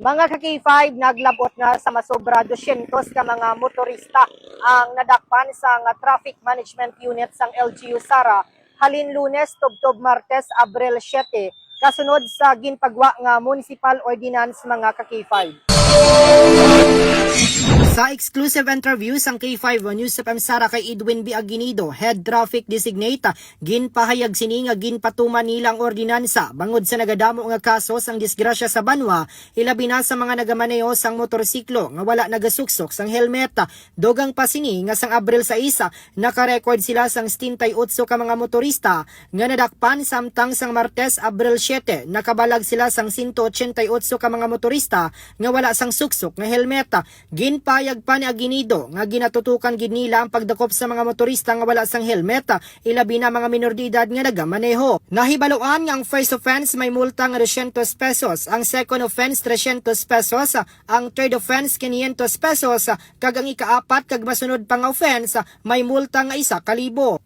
Mga ka-K5, naglabot nga sa masobra 200 ka mga motorista ang nadakpan sa Traffic Management Unit sang LGU Sara halin Lunes, tubtob Martes, Abril 7, kasunod sa ginpagwa nga Municipal Ordinance mga ka-K5. Sa exclusive interview sang K5 News FM Sara kay Edwin B. Aguinido, Head Traffic Designate, ginpahayag sini nga ginpatuman nilang ordinansa bangod sa nagadamo nga kaso sang disgrasya sa Banwa, ilabi na sa mga nagamaneo sang motorsiklo nga wala nagasuksok sang helmet. Dogang pa sini nga sang Abril 6, nakarecord sila sang 78 ka mga motorista nga nadakpan, samtang sang Martes Abril 7 nakabalag sila sang 188 ka mga motorista nga wala sang suksok nga helmet. Ginpayag pa ni Aguinido nga ginatutukan gid nila ang pagdakop sa mga motorista nga wala sang helmet, ilabi na mga minor de edad nga nagamaneho. Nahibaluan nga ang first offense may multa nga 200 pesos, ang second offense 300 pesos, ang third offense 500 pesos, kag ang ikaapat kag masunod pang offense may multa nga 1,000.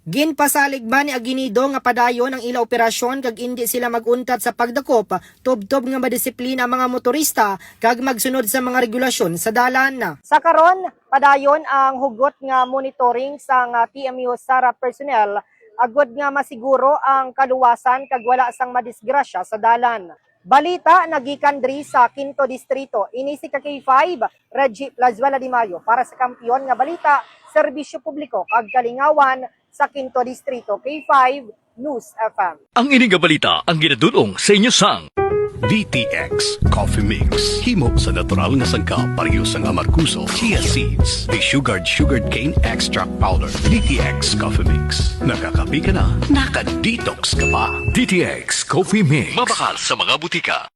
Ginpasalig ba ni Aguinido nga padayon ang ila operasyon kag hindi sila maguntat sa pagdakop, tubtob nga madisiplina ang mga motorista kag magsunod sa mga regulasyon sa dalan. Sa karon, padayon ang hugot nga monitoring sa TMU Sara personnel agud nga masiguro ang kaluwasan kag wala sang madisgrasya sa dalan. Balita nagikan diri sa 5 Distrito. Ini si K5 Reggie Plazuela Di Mayo para sa Kampiyon nga Balita, Serbisyo Publiko kag Kalingawan sa 5 Distrito. K5 News FM. Ang ining nga balita ang ginadulong sa inyo sang DTX Coffee Mix. Himo sa natural nga sangka pareho sang amarkuso, chia seeds, the sugared cane extract powder. DTX Coffee Mix. Nakakapi ka na, naka-detox ka pa. DTX Coffee Mix. Mabakal sa mga butika.